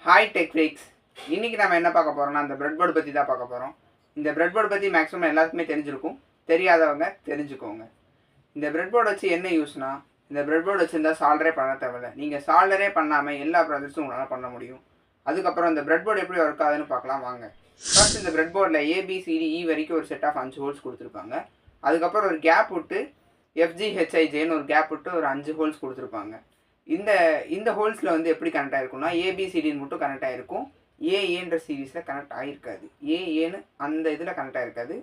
Hi tech freaks. இன்றைக்கி நம்ம என்ன பார்க்க போகிறோம்னா அந்த பிரெட் போர்டு பற்றி தான் பார்க்க போகிறோம். இந்த பிரெட் போர்டு பற்றி மேக்ஸிமம் எல்லாருக்குமே தெரிஞ்சிருக்கும். தெரியாதவங்க தெரிஞ்சுக்கோங்க. இந்த பிரெட் போர்டு வச்சு என்ன யூஸ்னால், இந்த பிரெட் போர்டு வச்சுருந்தா சால்டரே பண்ண தேவையில்லை. நீங்கள் சால்டரே பண்ணாமல் எல்லா ப்ராஜெக்ட்ஸும் உங்களால் பண்ண முடியும். அதுக்கப்புறம் இந்த பிரெட் போர்டு எப்படி ஒர்க் ஆகுதுன்னு பார்க்கலாம் வாங்க. ஃபர்ஸ்ட் இந்த பிரெட் போர்டில் ABCDE வரைக்கும் ஒரு செட் ஆஃப் 5 ஹோல்ஸ் கொடுத்துருப்பாங்க. அதுக்கப்புறம் ஒரு கேப் விட்டு FGHIJன்னு ஒரு கேப் விட்டு ஒரு 5 ஹோல்ஸ் கொடுத்துருப்பாங்க. இந்த ஹோல்ஸில் வந்து எப்படி கனெக்ட் ஆகிருக்கும்னா ABCDன்னு மட்டும் கனெக்ட் ஆகிருக்கும். ஏஏன்ற சீரீஸில் கனெக்ட் ஆகிருக்காது. ஏஏன்னு அந்த இதில் கனெக்ட் ஆகிருக்காது.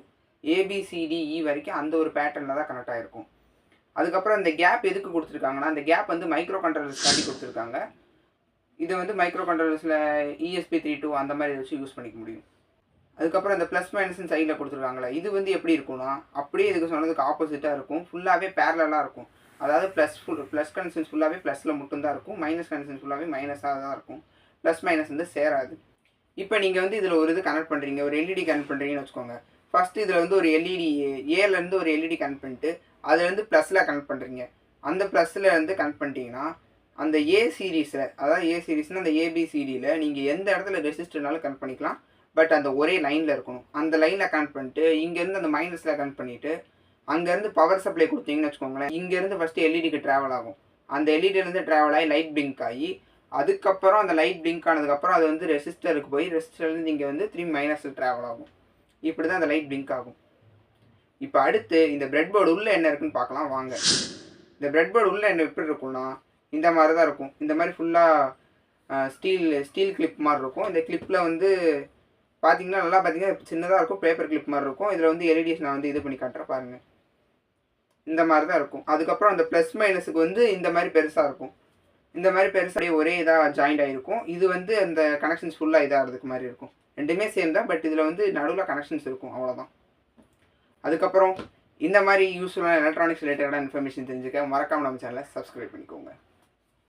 ABCDE வரைக்கும் அந்த ஒரு பேட்டர்னில் தான் கனெக்ட் ஆகிருக்கும். அதுக்கப்புறம் இந்த கேப் எதுக்கு கொடுத்துருக்காங்கன்னா, அந்த கேப் வந்து மைக்ரோ கண்ட்ரோலர்ஸ்க்காண்டி கொடுத்துருக்காங்க. இது வந்து மைக்ரோ கண்ட்ரோலர்ஸில் ESP32 அந்த மாதிரி வச்சு யூஸ் பண்ணிக்க முடியும். அதுக்கப்புறம் இந்த ப்ளஸ் மைனஸ்ன்னு சைடில் கொடுத்துருக்காங்களே, இது வந்து எப்படி இருக்கும்னா அப்படியே இதுக்கு சொன்னதுக்கு ஆப்போசிட்டாக இருக்கும். ஃபுல்லாகவே பேரலாக இருக்கும். அதாவது ப்ளஸ் கனெக்ஷன்ஸ் ஃபுல்லாகவே ப்ளஸில் மட்டும்தான் இருக்கும். மைனஸ் கனெக்ஷன்ஸ் ஃபுல்லாகவே மைனஸாக தான் இருக்கும். ப்ளஸ் மைனஸ் வந்து சேராது. இப்போ நீங்கள் வந்து இதில் ஒரு இது கனெக்ட் பண்ணுறீங்க, ஒரு LED கனெக்ட் பண்ணுறீங்கன்னு வச்சுக்கோங்க. ஃபஸ்ட்டு இதில் வந்து ஒரு LED ஏலேருந்து ஒரு LED கனெக்ட் பண்ணிட்டு அதுலேருந்து ப்ளஸில் கனெக்ட் பண்ணுறீங்க. அந்த ப்ளஸில் இருந்து கனெக்ட் பண்ணிட்டீங்கன்னா அந்த A சீரீஸில், அதாவது A சீரீஸ்னால் அந்த ABCDயில் நீங்கள் எந்த இடத்துல ரெசிஸ்டர்னாலும் கனெக்ட் பண்ணிக்கலாம். பட் அந்த ஒரே லைனில் இருக்கணும். அந்த லைனில் கனெக்ட் பண்ணிட்டு இங்கேருந்து அந்த மைனஸில் கனெக்ட் பண்ணிவிட்டு அங்கேருந்து பவர் சப்ளை கொடுத்தீங்கன்னு வச்சுக்கோங்களேன். இங்கேருந்து ஃபஸ்ட்டு LEDக்கு ட்ராவல் ஆகும். அந்த LEDலேருந்து ட்ராவல் ஆகி லைட் பிளிங்க் ஆகி அதுக்கப்புறம் அந்த லைட் பிளிங்க் ஆனதுக்கப்புறம் அது வந்து ரெசிஸ்டருக்கு போய் ரெசிஸ்டர்லேருந்து இங்கே வந்து 3 மைனஸில் ட்ராவல் ஆகும். இப்படி தான் அந்த லைட் பிளிங்க் ஆகும். இப்போ அடுத்து இந்த பிரெட் போர்டு உள்ளே என்ன இருக்குன்னு பார்க்கலாம் வாங்க. இந்த பிரெட் போர்டு உள்ளே என்ன எப்படி இருக்கும்னா இந்த மாதிரி தான் இருக்கும். இந்த மாதிரி ஃபுல்லாக ஸ்டீல் கிளிப் மாதிரி இருக்கும். இந்த கிளிப்பில் வந்து பார்த்தீங்கன்னா நல்லா பார்த்தீங்கன்னா சின்னதாக இருக்கும். பேப்பர் கிளிப் மாதிரி இருக்கும். இதில் வந்து LEDஸ் நான் வந்து இது பண்ணி காட்டுறேன் பாருங்கள். இந்த மாதிரி தான் இருக்கும். அதுக்கப்புறம் அந்த ப்ளஸ் மைனஸுக்கு வந்து இந்த மாதிரி பெருசாக இருக்கும். இந்த மாதிரி பெருசாக ஒரே இதாக ஜாயிண்ட் ஆகிருக்கும். இது வந்து அந்த கனெக்ஷன்ஸ் ஃபுல்லாக இதாகிறதுக்கு மாதிரி இருக்கும். ரெண்டுமே சேம் தான். பட் இதில் வந்து நடுவில் கனெக்ஷன்ஸ் இருக்கும், அவ்வளோதான். அதுக்கப்புறம் இந்த மாதிரி யூஸ்ஃபுல்லான எலக்ட்ரானிக்ஸ் ரிலேட்டடான இன்ஃபர்மேஷன் தெரிஞ்சுக்க மறக்காமல் நம்ம சேனலை சப்ஸ்கிரைப் பண்ணிக்கோங்க.